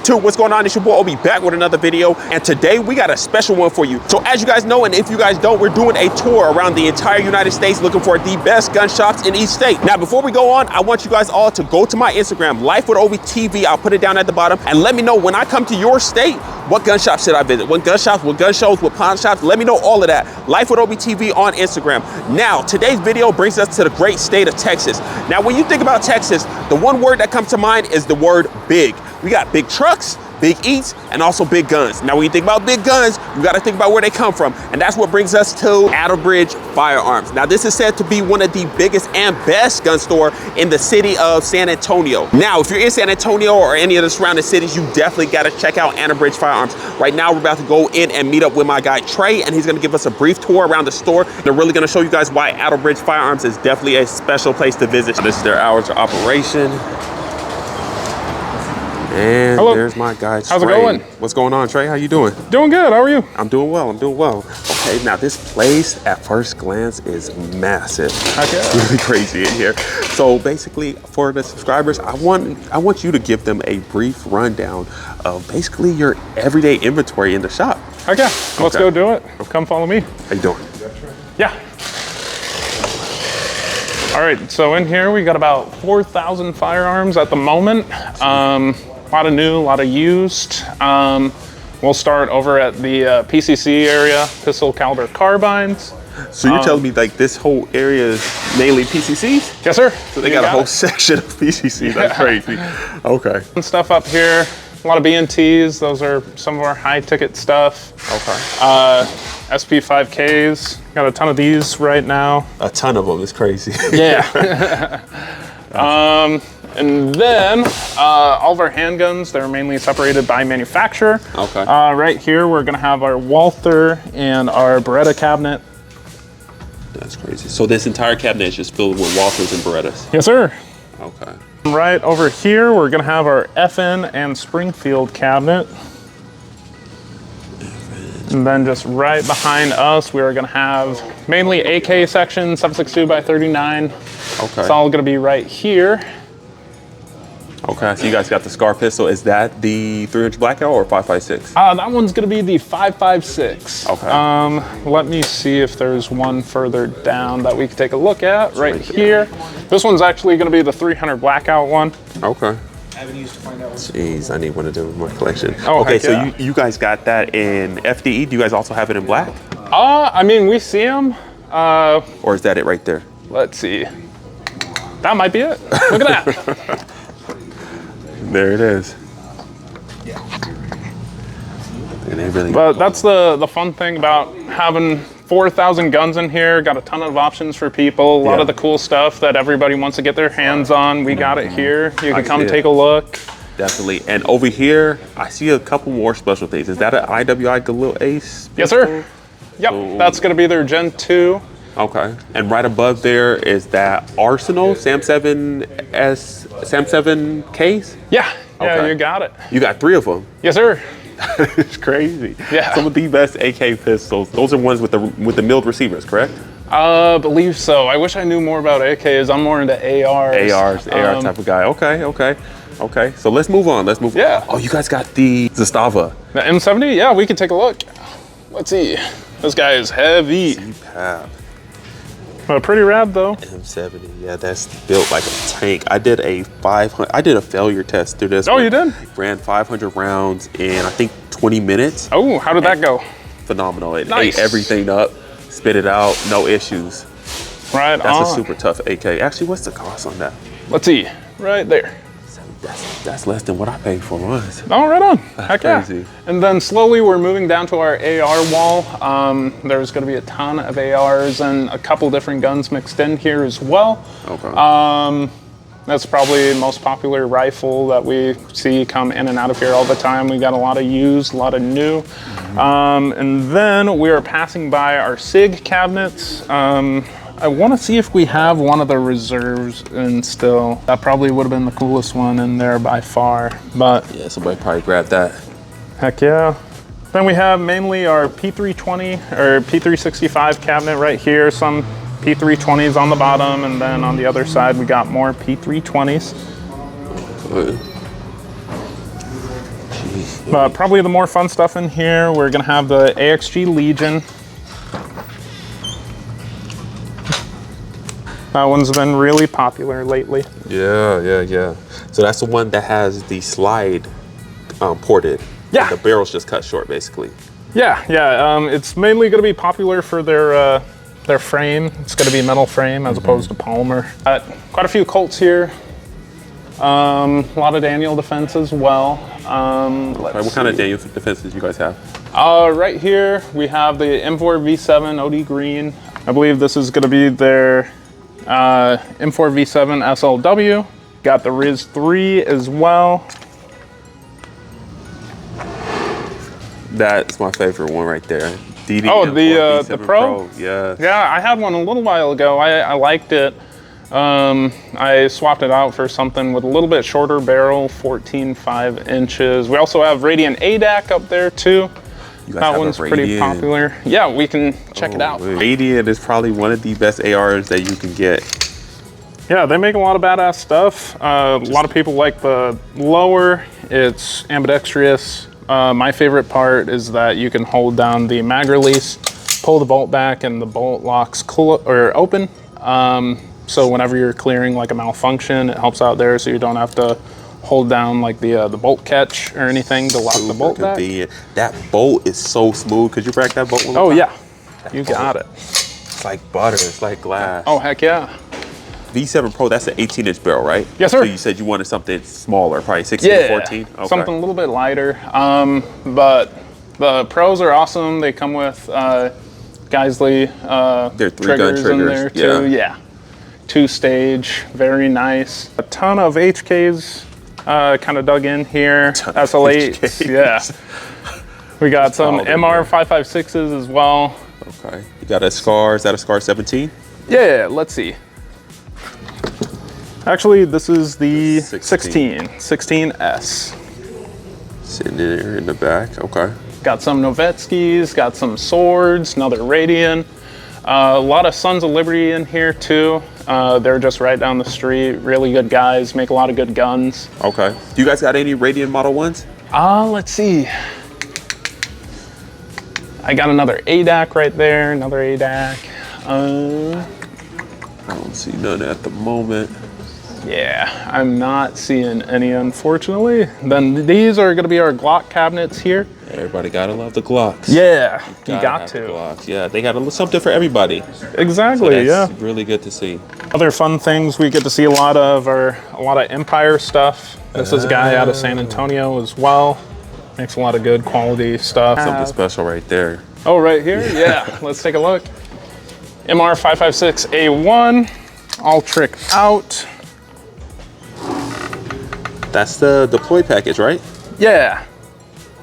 YouTube, what's going on? It's your boy Obi back with another video, and today we got a special one for you. So as you guys know, and if you guys don't, we're doing a tour around the entire United States looking for the best gun shops in each state. Now, before we go on, I want you guys all to go to my Instagram, Life with Obi TV. I'll put it down at the bottom, and let me know when I come to your state, what gun shops should I visit? What gun shops, what gun shows, what pawn shops? Let me know all of that. Life with Obi TV on Instagram. Now, today's video brings us to the great state of Texas. Now, when you think about Texas, the one word that comes to mind is the word big. We got big trucks, big eats, and also big guns. Now, when you think about big guns, you gotta think about where they come from. And that's what brings us to Attlebridge Firearms. Now, this is said to be one of the biggest and best gun store in the city of San Antonio. Now, if you're in San Antonio or any of the surrounding cities, you definitely gotta check out Attlebridge Firearms. Right now, we're about to go in and meet up with my guy, Trey, and he's gonna give us a brief tour around the store. They're really gonna show you guys why Attlebridge Firearms is definitely a special place to visit. This is their hours of operation. And hello. There's my guy, Trey. How's it going? What's going on, Trey? How you doing? Doing good. How are you? I'm doing well. I'm doing well. Okay, now this place at first glance is massive. Okay. It's really crazy in here. So basically, for the subscribers, I want you to give them a brief rundown of basically your everyday inventory in the shop. Okay. Let's go do it. Come follow me. How you doing? Yeah. All right. So in here we got about 4,000 firearms at the moment. A lot of new, a lot of used. We'll start over at the PCC area, pistol caliber carbines. So you're telling me like this whole area is mainly PCCs? Yes, sir. So they got a whole section of PCCs. That's crazy. Okay. And stuff up here. A lot of B&Ts. Those are some of our high ticket stuff. Okay. SP5Ks. Got a ton of these right now. A ton of them. It's crazy. Yeah. And then all of our handguns, they're mainly separated by manufacturer. Okay. Right here, we're gonna have our Walther and our Beretta cabinet. That's crazy. So this entire cabinet is just filled with Walthers and Berettas? Yes, sir. Okay. Right over here, we're gonna have our FN and Springfield cabinet. And then just right behind us, we are gonna have mainly AK section, 7.62 by 39. Okay. It's all gonna be right here. Okay, so you guys got the SCAR pistol. Is that the 300 Blackout or 5.56? That one's gonna be the 5.56. Okay. Let me see if there's one further down that we can take a look at right here. This one's actually gonna be the 300 Blackout one. Okay. Avenues to find out. Jeez, I need one of them in my collection. Oh, okay, so yeah. you guys got that in FDE. Do you guys also have it in black? I mean, we see them. Or is that it right there? Let's see. That might be it. Look at that. There it is. Yeah. And they really. But that's the fun thing about having 4,000 guns in here. Got a ton of options for people. A lot of the cool stuff that everybody wants to get their hands on. We got it here. You can come take a look. Definitely. And over here, I see a couple more special things. Is that an IWI Galil Ace? Yes, sir. Yep. So, that's going to be their Gen 2. Okay. And right above there is that Arsenal Sam 7 case? Yeah. Yeah, Okay. you got it. You got 3 of them. Yes, sir. It's crazy. Yeah. Some of the best AK pistols. Those are ones with the milled receivers, correct? Believe so. I wish I knew more about AKs. I'm more into ARs. AR type of guy. Okay. So let's move on. Yeah. Oh, you guys got the Zastava. The M70? Yeah, we can take a look. Let's see. This guy is heavy. CPAP. Pretty rad though. M70. Yeah, that's built like a tank. I did a failure test through this. Oh, you did? Ran 500 rounds in I think 20 minutes. Oh, how did that go? Phenomenal. It Nice. ate everything up, spit it out, no issues. Right That's on. a super tough AK. Actually, what's the cost on that? Let's see. Right there. That's less than what I paid for mine. Oh, right on. Heck yeah. Crazy. And then slowly we're moving down to our AR wall. There's going to be a ton of ARs and a couple different guns mixed in here as well. Okay. That's probably the most popular rifle that we see come in and out of here all the time. We got a lot of used, a lot of new. And then we are passing by our SIG cabinets. I want to see if we have one of the reserves and still. That probably would have been the coolest one in there by far, but Yeah, somebody probably grabbed that. heck yeah. Then we have mainly our P320 or P365 cabinet right here. Some P320s on the bottom, and then on the other side we got more P320s. But probably the more fun stuff in here, we're gonna have the AXG Legion. That one's been really popular lately. Yeah. So that's the one that has the slide ported. Yeah. The barrel's just cut short, basically. Yeah. It's mainly gonna be popular for their frame. It's gonna be metal frame as opposed to polymer. Quite a few Colts here. A lot of Daniel defense as well. What kind of Daniel defenses you guys have? Right here we have the M4 V7 OD Green. I believe this is gonna be their M4 V7 SLW. Got the Riz 3 as well. That's my favorite one right there. DD Oh, M4 the V7 Pro? Yeah. Yeah, I had one a little while ago. I liked it. I swapped it out for something with a little bit shorter barrel, 14.5 inches. We also have Radiant ADAC up there too. You guys That have a one's pretty Radiant. popular. Yeah, we can check it out. Radiant is probably one of the best ARs that you can get. Yeah, they make a lot of badass stuff. A lot of people like the lower. It's ambidextrous. My favorite part is that you can hold down the mag release, pull the bolt back, and the bolt locks open. So whenever you're clearing like a malfunction, it helps out there, so you don't have to hold down like the bolt catch or anything to lock the bolt back. Convenient. That bolt is so smooth. Could you break that bolt one more Oh time? yeah, you got it. It's like butter. It's like glass. Oh heck yeah. V7 Pro, that's an 18-inch barrel, right? Yes, sir. So you said you wanted something smaller, probably 16 to 14? Okay. Something a little bit lighter. But the Pros are awesome. They come with Geisley They're 3-gun triggers in triggers. there too. Yeah. 2-stage, very nice. A ton of HKs kind of dug in here. SL8s, HKs. yeah. We got some all in MR556s as well. Okay. You got a SCAR. Is that a SCAR 17? Yeah, let's see. Actually, this is the 16. 16S. Sitting there in the back. Okay. Got some Novetskis, got some swords, another Radian. A lot of Sons of Liberty in here too. They're just right down the street. Really good guys, make a lot of good guns. Okay. Do you guys got any Radiant Model 1s? Let's see. I got another ADAC right there, another ADAC. I don't see none at the moment. Yeah, I'm not seeing any, unfortunately. Then these are gonna be our Glock cabinets here. Everybody gotta love the Glocks. Yeah, you Gotta got have the to. Glocks. Yeah, they got something for everybody. So Exactly, that's yeah. really good to see. Other fun things we get to see a lot of are a lot of Empire stuff. This is a guy out of San Antonio as well. Makes a lot of good quality stuff. Something special right there. Oh, right here? Yeah, let's take a look. MR556A1, all tricked out. That's the deploy package, right? Yeah,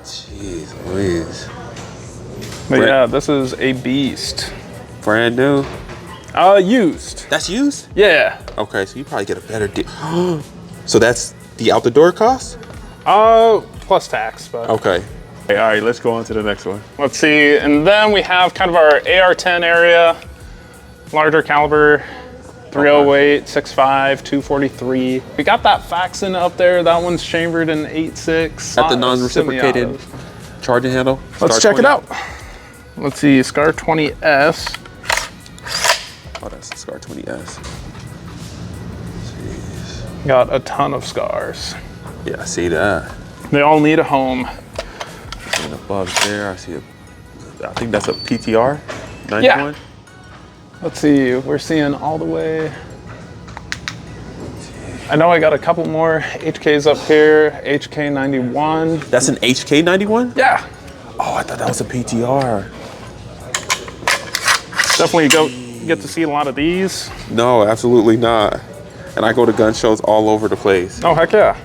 Jeez Louise. but Right. yeah, this is a beast. Brand new. Used. That's used? Yeah. Okay, so you probably get a better deal. So that's the out the door cost? Plus tax, but Okay. Hey, all right, let's go on to the next one. let's see. And then we have kind of our AR-10 area, larger caliber, 308, 6.5, 243. We got that Faxon up there. That one's chambered in 8.6. At the non-reciprocated charging handle. Let's Star check it 20. out. Let's see, SCAR 20S. Oh, that's the SCAR 20S. Got a ton of scars. Yeah, I see that. They all need a home. And above there, I see I think that's a PTR 91. Let's see, we're seeing all the way. I know I got a couple more HKs up here. HK 91. That's an HK 91? Yeah, Oh, I thought that was a PTR. definitely get to see a lot of these. No, absolutely not. And I go to gun shows all over the place. Oh, heck yeah.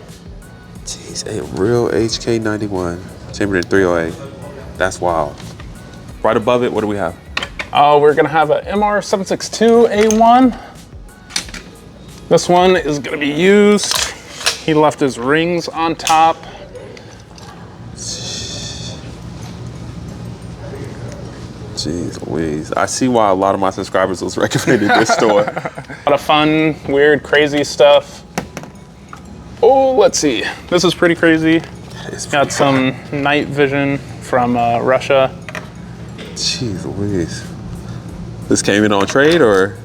Jeez, a real HK 91. Chambered in 308. That's wild. Right above it, what do we have? We're gonna have a MR762A1. This one is gonna be used. He left his rings on top. Jeez Louise. I see why a lot of my subscribers was recommended this store. A lot of fun, weird, crazy stuff. Oh, let's see. This is pretty crazy. It's Got some night vision from Russia. Jeez Louise. This came in on trade or?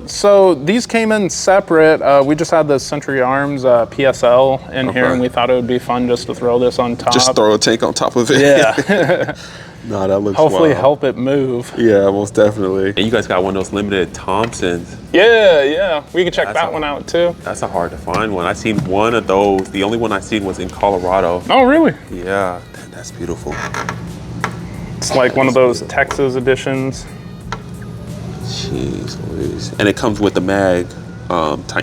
So these came in separate. We just had the Century Arms PSL in here, and we thought it would be fun just to throw this on top. Just throw a tank on top of it. Yeah. No, that looks Hopefully wild. help it move. Yeah, most definitely. And you guys got one of those limited Thompsons. Yeah. We can check that one out too. That's a hard to find one. I seen one of those. The only one I seen was in Colorado. Oh, really? Yeah, that's beautiful. It's like one of those Texas editions. Jeez Louise. And it comes with the mag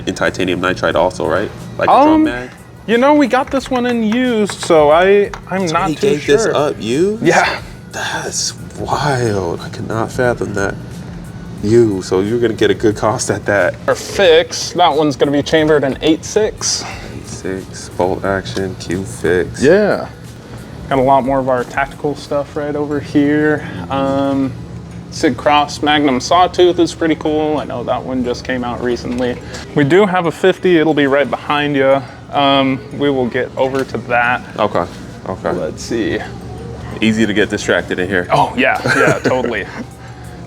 in titanium nitride also, right? Like a drum mag? You know, we got this one in used, so I'm not He too gave sure. this up, you? Yeah. That's wild. I cannot fathom that. So you're gonna get a good cost at that. Our fix, that one's gonna be chambered in 8.6. 6 bolt action, Q fix. Yeah. Got a lot more of our tactical stuff right over here. Sig Cross Magnum Sawtooth is pretty cool. I know that one just came out recently. We do have a 50, it'll be right behind you. We will get over to that. Okay. Let's see. Easy to get distracted in here. Oh, yeah, totally.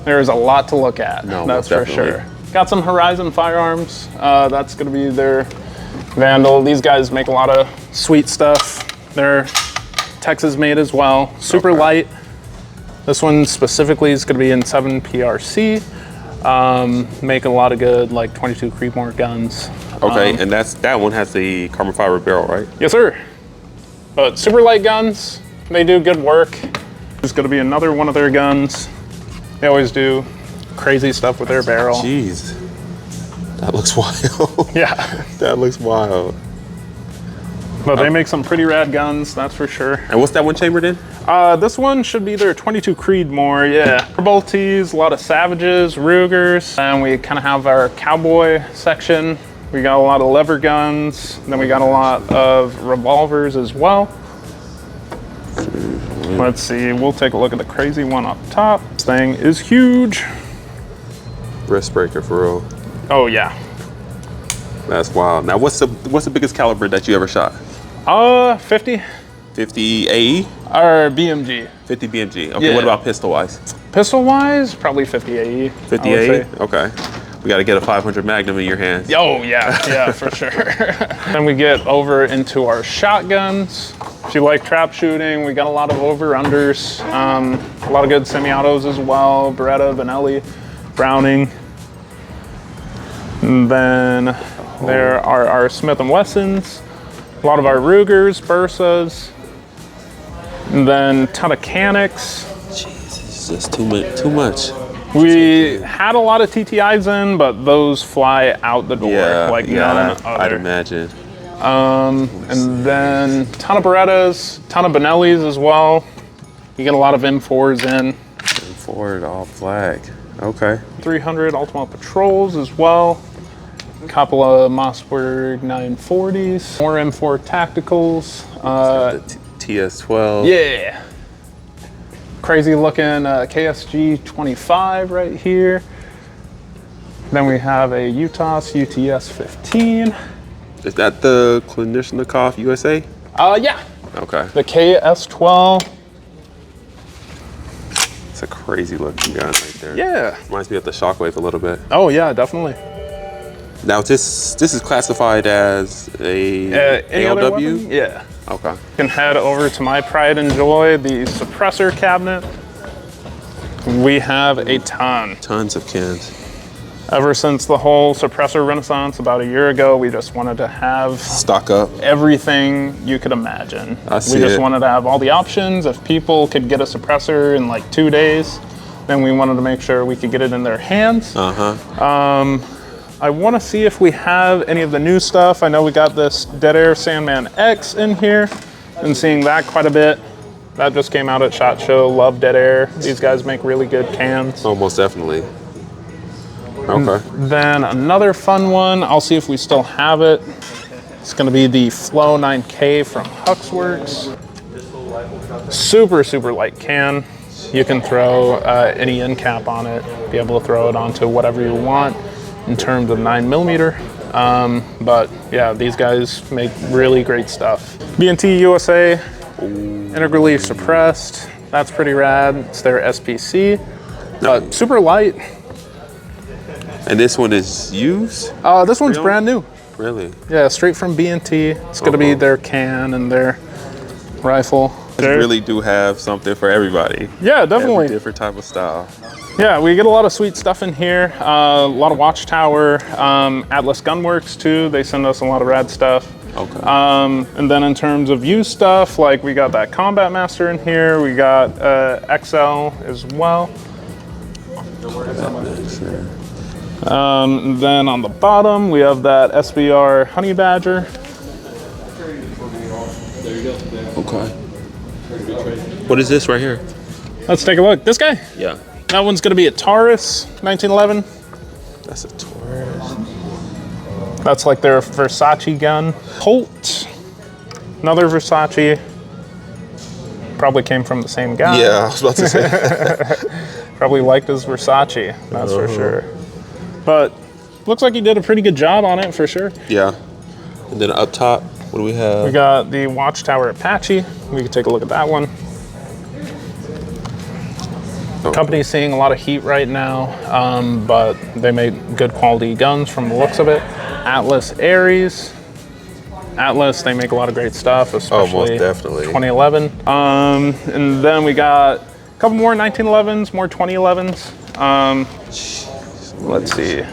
There's a lot to look at, No, that's most for definitely. sure. Got some Horizon firearms. That's gonna be their Vandal. These guys make a lot of sweet stuff. They're Texas made as well, super light. This one specifically is gonna be in 7 PRC. Make a lot of good like 22 Creedmoor guns. Okay, and that one has the carbon fiber barrel, right? Yes, sir. But super light guns, they do good work. There's gonna be another one of their guns. They always do crazy stuff with their barrel. Jeez. That looks wild. Yeah, That looks wild. but they make some pretty rad guns, that's for sure. And what's that one chambered in? This one should be their 22 Creedmoor, yeah. Bolties, a lot of Savages, Rugers, and we kind of have our cowboy section. We got a lot of lever guns, then we got a lot of revolvers as well. Let's see, we'll take a look at the crazy one up top. This thing is huge. Wrist breaker for real. Oh yeah. That's wild. Now, what's the biggest caliber that you ever shot? 50 50 AE? or BMG. 50 BMG. Okay, Yeah. what about pistol wise? Pistol wise, probably 50 AE. 50 I would AE? say. Okay. We got to get a 500 Magnum in your hands. Oh yeah, for sure. Then we get over into our shotguns. If you like trap shooting, we got a lot of over-unders. A lot of good semi-autos as well. Beretta, Benelli, Browning. And then there are our Smith & Wessons. A lot of our Rugers, Bursas. And then ton of Canics. Jesus, just too much. We had a lot of TTIs in, but those fly out the door like none I'd other. imagine. And then ton of Berettas, ton of Benellis as well. You get a lot of M4s in. Ford all black. Okay. 300 Ultima Patrols as well. A couple of Mossberg 940s. More M4 Tacticals. TS12. Yeah. Crazy looking KSG 25 right here. Then we have a UTAS UTS 15. Is that the Kalashnikov USA? Yeah, Okay. the KS12. It's a crazy looking gun right there. Yeah. Reminds me of the Shockwave a little bit. Oh yeah, definitely. Now this is classified as a Any other ALW? weapon? Yeah. Okay. You can head over to my pride and joy, the suppressor cabinet. We have a ton. Tons of cans. Ever since the whole suppressor renaissance about a year ago, we just wanted to have Stock up. everything you could imagine. I see We just it. wanted to have all the options. If people could get a suppressor in like 2 days, then we wanted to make sure we could get it in their hands. I want to see if we have any of the new stuff. I know we got this Dead Air Sandman X in here. Been seeing that quite a bit. That just came out at SHOT Show. Love Dead Air. These guys make really good cans. Oh, most definitely. Okay. Then another fun one. I'll see if we still have it. It's going to be the Flow 9K from Huxworks. Super, super light can. You can throw any end cap on it. Be able to throw it onto whatever you want in terms of 9mm. But yeah, these guys make really great stuff. B&T USA, integrally suppressed. That's pretty rad. It's their SPC. Super light. And this one is used? This one's brand new. Really? Yeah, straight from B&T. It's gonna be their can and their rifle. They really do have something for everybody. Yeah, definitely. Every different type of style. Yeah, we get a lot of sweet stuff in here. A lot of Watchtower, Atlas Gunworks too. They send us a lot of rad stuff. Okay. And then in terms of used stuff, like we got that Combat Master in here. We got XL as well. And then on the bottom, we have that SBR Honey Badger. Okay. What is this right here? Let's take a look. This guy? Yeah. That one's gonna be a Taurus 1911. That's a Taurus. That's like their Versace gun. Colt, another Versace. Probably came from the same guy. Yeah, I was about to say. Probably liked his Versace, that's for sure. But looks like he did a pretty good job on it for sure. Yeah. And then up top, what do we have? We got the Watchtower Apache. We can take a look at that one. Company's seeing a lot of heat right now, but they make good quality guns from the looks of it. Atlas Ares. Atlas, they make a lot of great stuff, especially most definitely. 2011. And then we got a couple more 1911s, more 2011s. Let's see.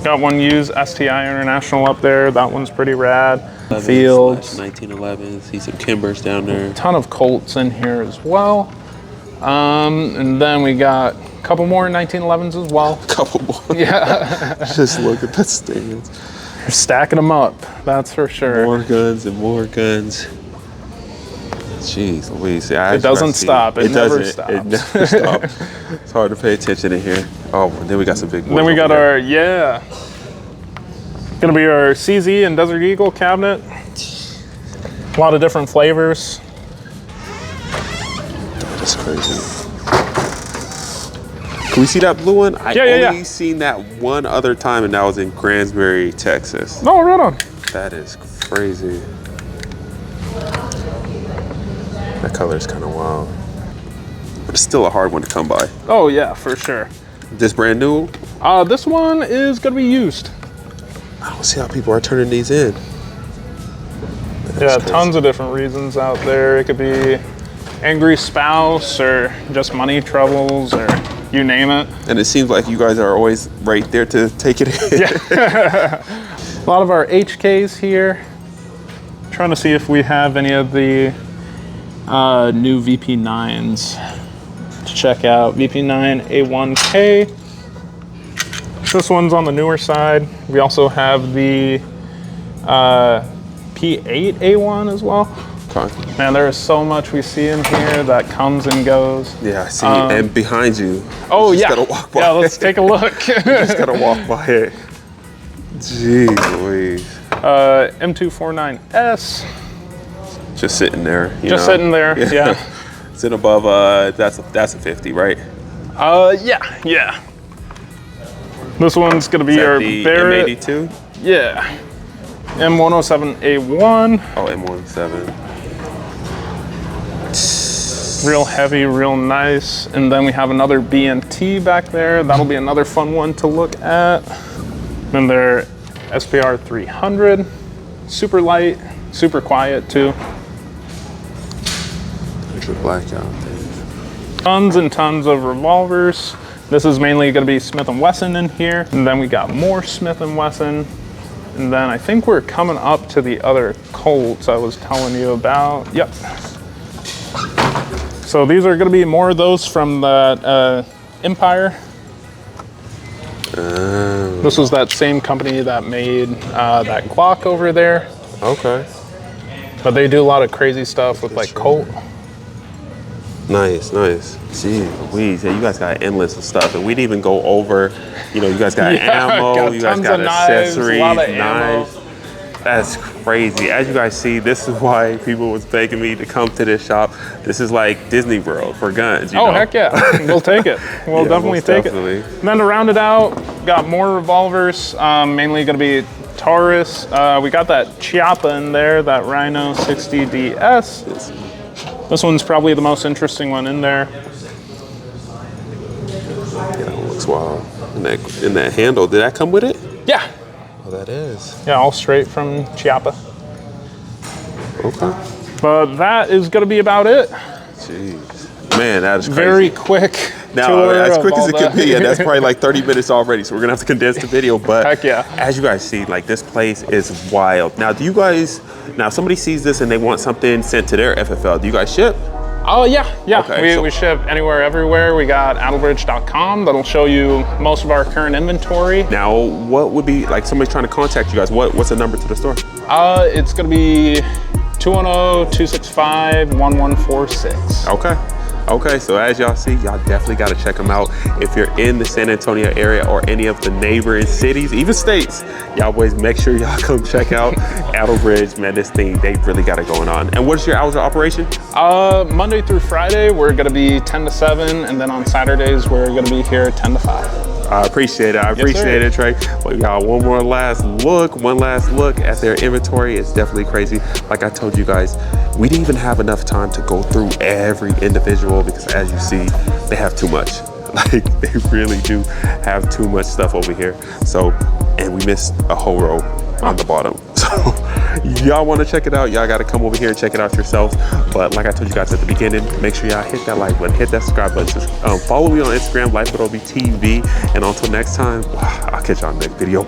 Got one used STI International up there. That one's pretty rad. Fields. 1911s. See some Kimbers down there. Ton of Colts in here as well. And then we got a couple more 1911s as well. Couple more. Yeah. Just look at the stands. We're stacking them up, that's for sure. More guns and more guns. Jeez Louise. It doesn't stop. It never stops. It never stops. It's hard to pay attention in here. Oh, and then we got some big ones. Then we got our, gonna be our CZ and Desert Eagle cabinet. A lot of different flavors. That's crazy. Can we see that blue one? I only seen that one other time, and that was in Granbury, Texas. Oh, right on. That is crazy. That color is kind of wild. But it's still a hard one to come by. Oh yeah, for sure. This brand new? This one is gonna be used. I don't see how people are turning these in. Yeah, tons of different reasons out there. It could be angry spouse or just money troubles or you name it. And it seems like you guys are always right there to take it in. Yeah. A lot of our HKs here. Trying to see if we have any of the new VP9s to check out. VP9 A1K. This one's on the newer side. We also have the P8 A1 as well. Man, there is so much we see in here that comes and goes. Yeah, I see. And behind you. Oh, you yeah. Gotta walk by yeah, let's take a look. You just gotta walk by it. Jeez Louise. M249S. Just sitting there. Just sitting there, yeah. Sitting above, that's a 50, right? Yeah. This one's gonna be our the Barrett. M82? Yeah. M107A1. Oh, M17. Real heavy, real nice. And then we have another B&T back there. That'll be another fun one to look at. Then their SPR 300. Super light, super quiet too. There's the blackout thing. Tons and tons of revolvers. This is mainly gonna be Smith & Wesson in here. And then we got more Smith & Wesson. And then I think we're coming up to the other Colts I was telling you about. Yep. So these are gonna be more of those from the Empire. This was that same company that made that Glock over there. Okay. But they do a lot of crazy stuff with like Colt. Nice. Gee Louise, yeah, you guys got endless of stuff. And we didn't even go over, you guys got ammo, you guys got accessories, knives. That's crazy. As you guys see, this is why people was begging me to come to this shop. This is like Disney World for guns, you know? Heck yeah, we'll take it. We'll definitely take it. And then to round it out, got more revolvers, mainly gonna be Taurus. We got that Chiapa in there, that Rhino 60DS. This one's probably the most interesting one in there. Yeah, it looks wild. And that handle, did that come with it? Yeah, Oh, that is. yeah, all straight from Chiapa. Okay. But that is gonna be about it. Jeez. Man, that is crazy. Very quick. Now, tour as of quick as all it can the- be, and that's probably like 30 minutes already, so we're gonna have to condense the video, but Heck yeah. as you guys see, like this place is wild. Now, do you guys, now if somebody sees this and they want something sent to their FFL, do you guys ship? Oh yeah. Okay, We ship anywhere, everywhere. We got attlebridge.com that'll show you most of our current inventory. Now, what would be, like somebody's trying to contact you guys, what's the number to the store? It's gonna be 210-265-1146. Okay, so as y'all see, y'all definitely got to check them out. If you're in the San Antonio area or any of the neighboring cities, even states, y'all boys make sure y'all come check out Attlebridge. Man, this thing, they really got it going on. And what's your hours of operation? Monday through Friday, we're gonna be 10 to 7, and then on Saturdays, we're gonna be here 10 to 5. I appreciate it. I appreciate it, Trey. But y'all, one last look at their inventory. It's definitely crazy. Like I told you guys, we didn't even have enough time to go through every individual because as you see, they have too much. Like they really do have too much stuff over here. So, and we missed a whole row on the bottom. So y'all want to check it out, y'all got to come over here and check it out yourselves. But like I told you guys at the beginning, make sure y'all hit that like button, hit that subscribe button, follow me on Instagram, Life with Obi TV. And until next time, I'll catch y'all in the next video.